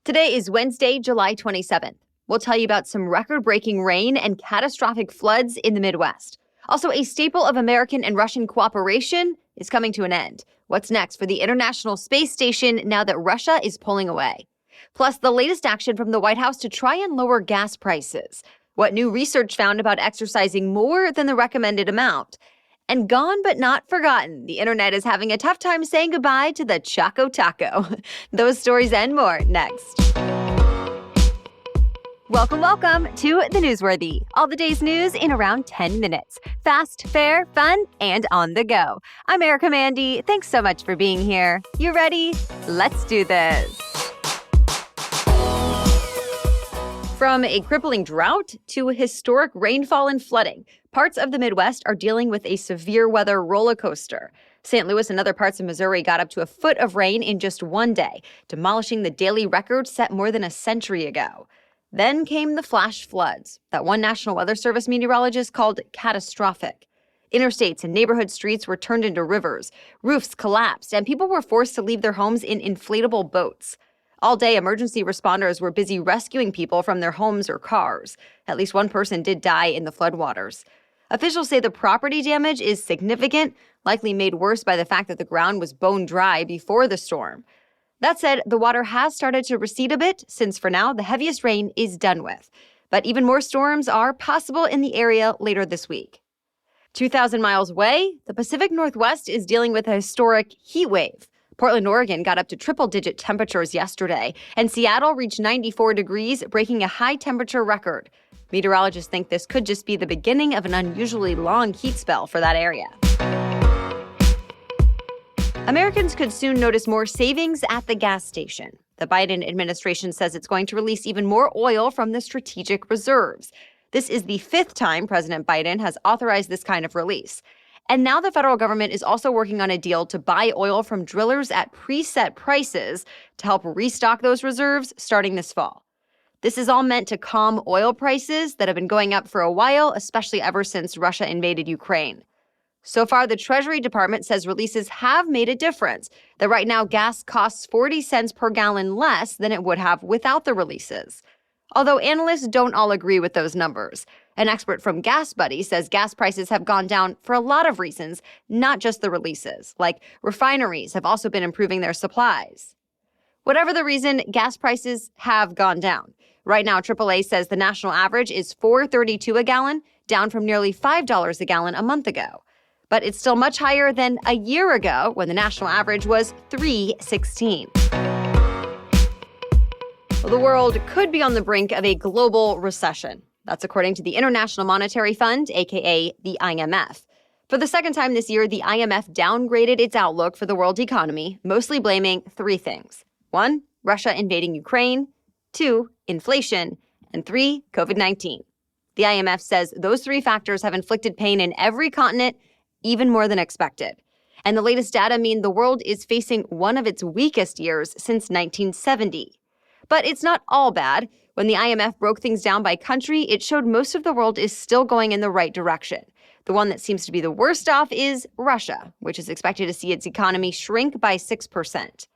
Today is Wednesday, July 27th. We'll tell you about some record-breaking rain and catastrophic floods in the Midwest. Also, a staple of American and Russian cooperation is coming to an end. What's next for the International Space Station now that Russia is pulling away? Plus, the latest action from the White House to try and lower gas prices. What new research found about exercising more than the recommended amount. And gone but not forgotten, the internet is having a tough time saying goodbye to the Choco Taco. Those stories and more next. Welcome to The Newsworthy. All the day's news in around 10 minutes. Fast, fair, fun, and on the go. I'm Erica Mandy. Thanks so much for being here. You ready? Let's do this. From a crippling drought to historic rainfall and flooding, parts of the Midwest are dealing with a severe weather roller coaster. St. Louis and other parts of Missouri got up to a foot of rain in just one day, demolishing the daily record set more than a century ago. Then came the flash floods that one National Weather Service meteorologist called catastrophic. Interstates and neighborhood streets were turned into rivers, roofs collapsed, and people were forced to leave their homes in inflatable boats. All day, emergency responders were busy rescuing people from their homes or cars. At least one person did die in the floodwaters. Officials say the property damage is significant, likely made worse by the fact that the ground was bone dry before the storm. That said, the water has started to recede a bit, since for now, the heaviest rain is done with. But even more storms are possible in the area later this week. 2,000 miles away, the Pacific Northwest is dealing with a historic heat wave. Portland, Oregon got up to triple-digit temperatures yesterday, and Seattle reached 94 degrees, breaking a high-temperature record. Meteorologists think this could just be the beginning of an unusually long heat spell for that area. Americans could soon notice more savings at the gas station. The Biden administration says it's going to release even more oil from the strategic reserves. This is the fifth time President Biden has authorized this kind of release. And now the federal government is also working on a deal to buy oil from drillers at preset prices to help restock those reserves starting this fall. This is all meant to calm oil prices that have been going up for a while, especially ever since Russia invaded Ukraine. So far, the Treasury Department says releases have made a difference, that right now gas costs 40 cents per gallon less than it would have without the releases. Although analysts don't all agree with those numbers. An expert from Gas Buddy says gas prices have gone down for a lot of reasons, not just the releases, like refineries have also been improving their supplies. Whatever the reason, gas prices have gone down. Right now, AAA says the national average is $4.32 a gallon, down from nearly $5 a gallon a month ago. But it's still much higher than a year ago, when the national average was $3.16. Well, the world could be on the brink of a global recession. That's according to the International Monetary Fund, aka the IMF. For the second time this year, the IMF downgraded its outlook for the world economy, mostly blaming three things. 1, Russia invading Ukraine. 2, inflation. And 3, COVID-19. The IMF says those three factors have inflicted pain in every continent, even more than expected. And the latest data mean the world is facing one of its weakest years since 1970. But it's not all bad. When the IMF broke things down by country, it showed most of the world is still going in the right direction. The one that seems to be the worst off is Russia, which is expected to see its economy shrink by 6%.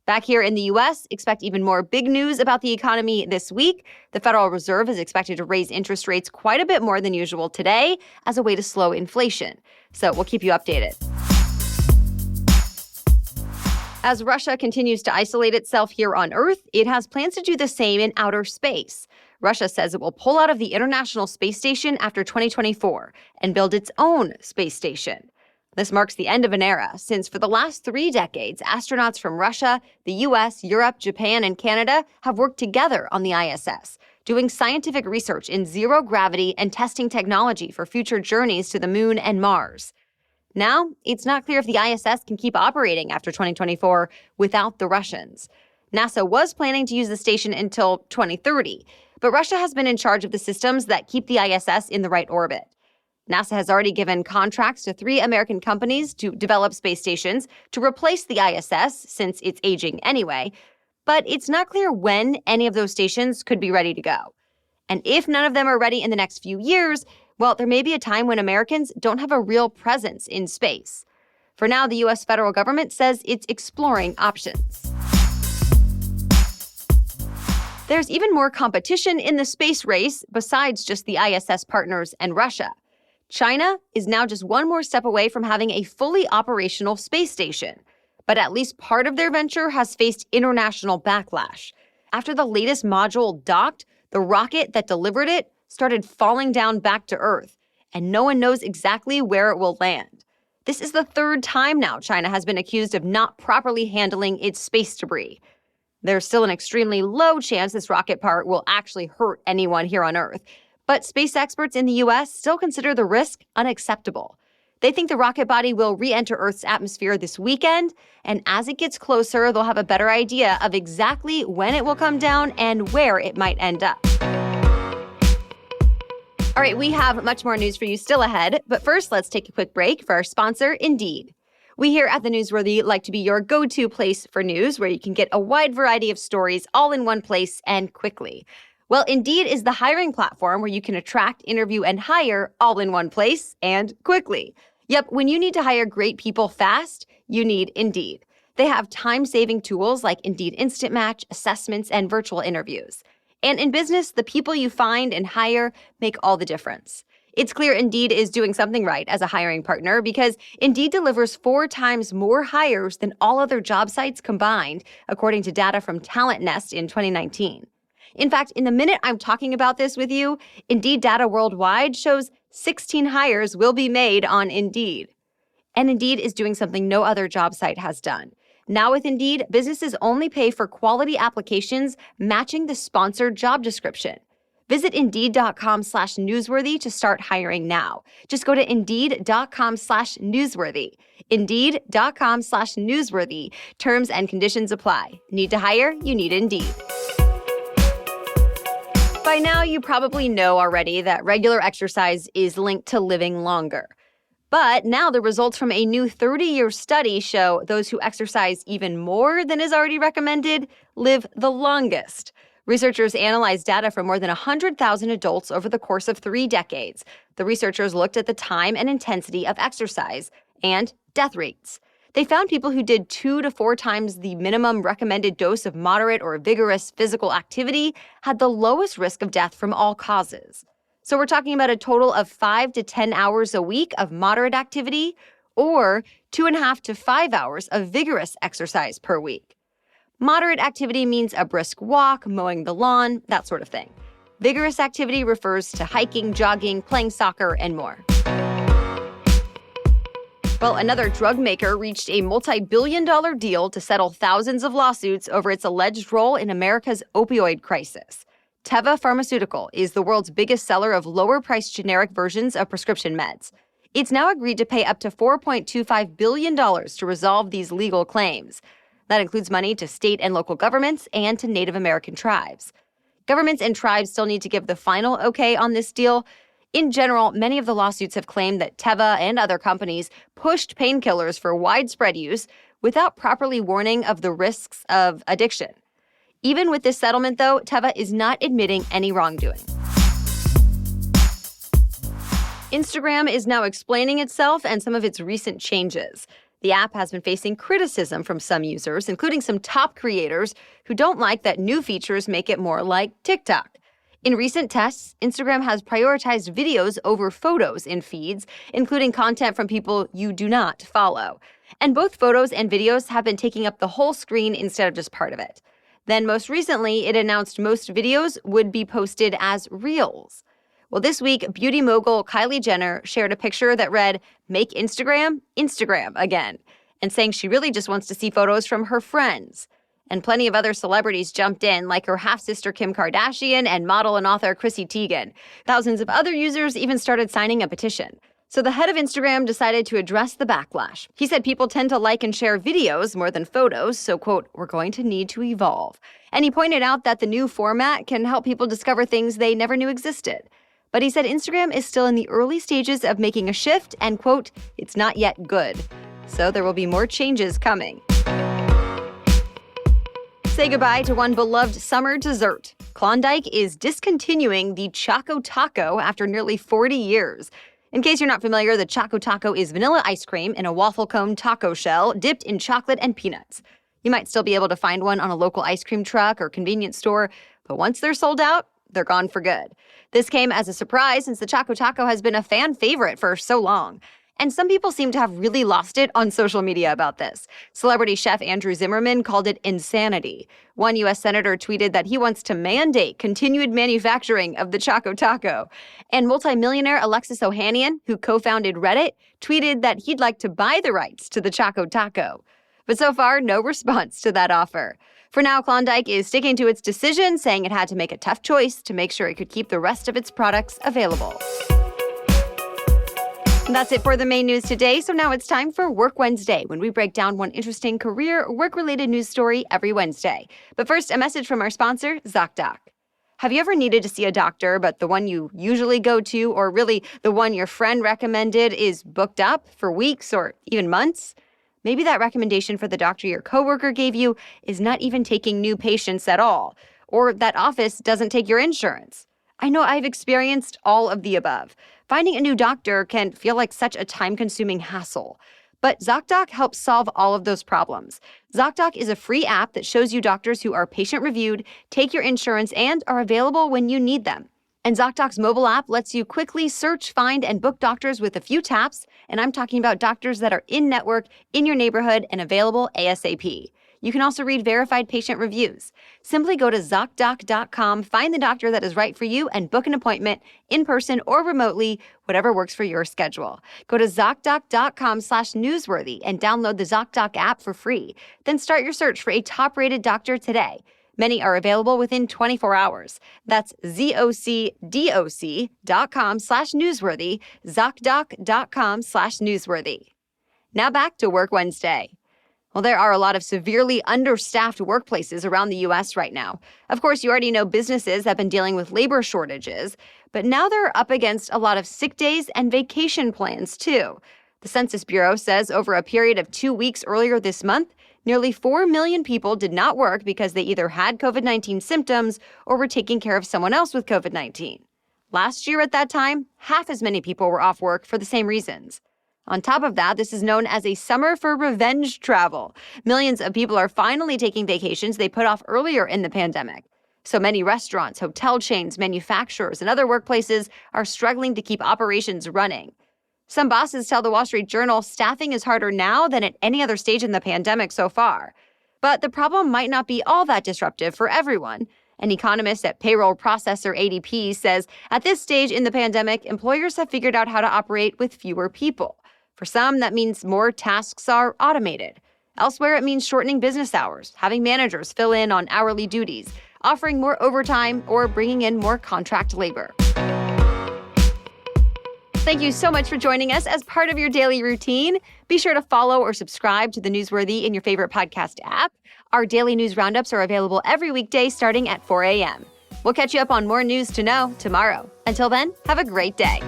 Back here in the U.S., expect even more big news about the economy this week. The Federal Reserve is expected to raise interest rates quite a bit more than usual today as a way to slow inflation. So we'll keep you updated. As Russia continues to isolate itself here on Earth, it has plans to do the same in outer space. Russia says it will pull out of the International Space Station after 2024 and build its own space station. This marks the end of an era, since for the last 3 decades, astronauts from Russia, the U.S., Europe, Japan, and Canada have worked together on the ISS, doing scientific research in zero gravity and testing technology for future journeys to the Moon and Mars. Now, it's not clear if the ISS can keep operating after 2024 without the Russians. NASA was planning to use the station until 2030, but Russia has been in charge of the systems that keep the ISS in the right orbit. NASA has already given contracts to 3 American companies to develop space stations to replace the ISS, since it's aging anyway, but it's not clear when any of those stations could be ready to go. And if none of them are ready in the next few years, well, there may be a time when Americans don't have a real presence in space. For now, the U.S. federal government says it's exploring options. There's even more competition in the space race besides just the ISS partners and Russia. China is now just one more step away from having a fully operational space station. But at least part of their venture has faced international backlash. After the latest module docked, the rocket that delivered it started falling down back to Earth, and no one knows exactly where it will land. This is the third time now China has been accused of not properly handling its space debris. There's still an extremely low chance this rocket part will actually hurt anyone here on Earth, but space experts in the U.S. still consider the risk unacceptable. They think the rocket body will re-enter Earth's atmosphere this weekend, and as it gets closer, they'll have a better idea of exactly when it will come down and where it might end up. All right, we have much more news for you still ahead, but first, let's take a quick break for our sponsor, Indeed. We here at The Newsworthy like to be your go-to place for news, where you can get a wide variety of stories all in one place and quickly. Well, Indeed is the hiring platform where you can attract, interview, and hire all in one place and quickly. Yep, when you need to hire great people fast, you need Indeed. They have time-saving tools like Indeed Instant Match, assessments, and virtual interviews. And in business, the people you find and hire make all the difference. It's clear Indeed is doing something right as a hiring partner because Indeed delivers 4 times more hires than all other job sites combined, according to data from Talent Nest in 2019. In fact, in the minute I'm talking about this with you, Indeed data worldwide shows 16 hires will be made on Indeed. And Indeed is doing something no other job site has done. Now with Indeed, businesses only pay for quality applications matching the sponsored job description. Visit Indeed.com/newsworthy to start hiring now. Just go to Indeed.com/newsworthy. Indeed.com/newsworthy. Terms and conditions apply. Need to hire? You need Indeed. By now, you probably know already that regular exercise is linked to living longer. But now the results from a new 30-year study show those who exercise even more than is already recommended live the longest. Researchers analyzed data from more than 100,000 adults over the course of 3 decades. The researchers looked at the time and intensity of exercise and death rates. They found people who did 2 to 4 times the minimum recommended dose of moderate or vigorous physical activity had the lowest risk of death from all causes. So we're talking about a total of 5 to 10 hours a week of moderate activity or 2.5 to 5 hours of vigorous exercise per week. Moderate activity means a brisk walk, mowing the lawn, that sort of thing. Vigorous activity refers to hiking, jogging, playing soccer, and more. Well, another drug maker reached a multi-billion-dollar deal to settle thousands of lawsuits over its alleged role in America's opioid crisis. Teva Pharmaceutical is the world's biggest seller of lower-priced generic versions of prescription meds. It's now agreed to pay up to $4.25 billion to resolve these legal claims. That includes money to state and local governments and to Native American tribes. Governments and tribes still need to give the final okay on this deal. In general, many of the lawsuits have claimed that Teva and other companies pushed painkillers for widespread use without properly warning of the risks of addiction. Even with this settlement, though, Teva is not admitting any wrongdoing. Instagram is now explaining itself and some of its recent changes. The app has been facing criticism from some users, including some top creators who don't like that new features make it more like TikTok. In recent tests, Instagram has prioritized videos over photos in feeds, including content from people you do not follow. And both photos and videos have been taking up the whole screen instead of just part of it. Then most recently, it announced most videos would be posted as Reels. Well, this week, beauty mogul Kylie Jenner shared a picture that read, "Make Instagram, Instagram again," and saying she really just wants to see photos from her friends. And plenty of other celebrities jumped in, like her half-sister Kim Kardashian and model and author Chrissy Teigen. Thousands of other users even started signing a petition. So the head of Instagram decided to address the backlash. He said people tend to like and share videos more than photos, so, quote, "we're going to need to evolve." And he pointed out that the new format can help people discover things they never knew existed. But he said Instagram is still in the early stages of making a shift and, quote, "it's not yet good." So there will be more changes coming. Say goodbye to one beloved summer dessert. Klondike is discontinuing the Choco Taco after nearly 40 years. In case you're not familiar, the Choco Taco is vanilla ice cream in a waffle cone taco shell dipped in chocolate and peanuts. You might still be able to find one on a local ice cream truck or convenience store, but once they're sold out, they're gone for good. This came as a surprise since the Choco Taco has been a fan favorite for so long. And some people seem to have really lost it on social media about this. Celebrity chef Andrew Zimmerman called it insanity. One U.S. senator tweeted that he wants to mandate continued manufacturing of the Choco Taco. And multimillionaire Alexis Ohanian, who co-founded Reddit, tweeted that he'd like to buy the rights to the Choco Taco. But so far, no response to that offer. For now, Klondike is sticking to its decision, saying it had to make a tough choice to make sure it could keep the rest of its products available. That's it for the main news today. So now it's time for Work Wednesday, when we break down one interesting career or work-related news story every Wednesday. But first, a message from our sponsor, ZocDoc. Have you ever needed to see a doctor, but the one you usually go to, or really the one your friend recommended, is booked up for weeks or even months? Maybe that recommendation for the doctor your coworker gave you is not even taking new patients at all, or that office doesn't take your insurance. I know I've experienced all of the above. Finding a new doctor can feel like such a time-consuming hassle. But ZocDoc helps solve all of those problems. ZocDoc is a free app that shows you doctors who are patient-reviewed, take your insurance, and are available when you need them. And ZocDoc's mobile app lets you quickly search, find, and book doctors with a few taps. And I'm talking about doctors that are in-network, in your neighborhood, and available ASAP. You can also read verified patient reviews. Simply go to ZocDoc.com, find the doctor that is right for you, and book an appointment in person or remotely, whatever works for your schedule. Go to ZocDoc.com/newsworthy and download the ZocDoc app for free. Then start your search for a top-rated doctor today. Many are available within 24 hours. That's ZocDoc.com/newsworthy, ZocDoc.com/newsworthy. Now back to Work Wednesday. Well, there are a lot of severely understaffed workplaces around the U.S. right now. Of course, you already know businesses have been dealing with labor shortages, but now they're up against a lot of sick days and vacation plans, too. The Census Bureau says over a period of 2 weeks earlier this month, nearly 4 million people did not work because they either had COVID-19 symptoms or were taking care of someone else with COVID-19. Last year at that time, half as many people were off work for the same reasons. On top of that, this is known as a summer for revenge travel. Millions of people are finally taking vacations they put off earlier in the pandemic. So many restaurants, hotel chains, manufacturers, and other workplaces are struggling to keep operations running. Some bosses tell the Wall Street Journal staffing is harder now than at any other stage in the pandemic so far. But the problem might not be all that disruptive for everyone. An economist at payroll processor ADP says at this stage in the pandemic, employers have figured out how to operate with fewer people. For some, that means more tasks are automated. Elsewhere, it means shortening business hours, having managers fill in on hourly duties, offering more overtime, or bringing in more contract labor. Thank you so much for joining us as part of your daily routine. Be sure to follow or subscribe to The Newsworthy in your favorite podcast app. Our daily news roundups are available every weekday starting at 4 a.m. We'll catch you up on more news to know tomorrow. Until then, have a great day.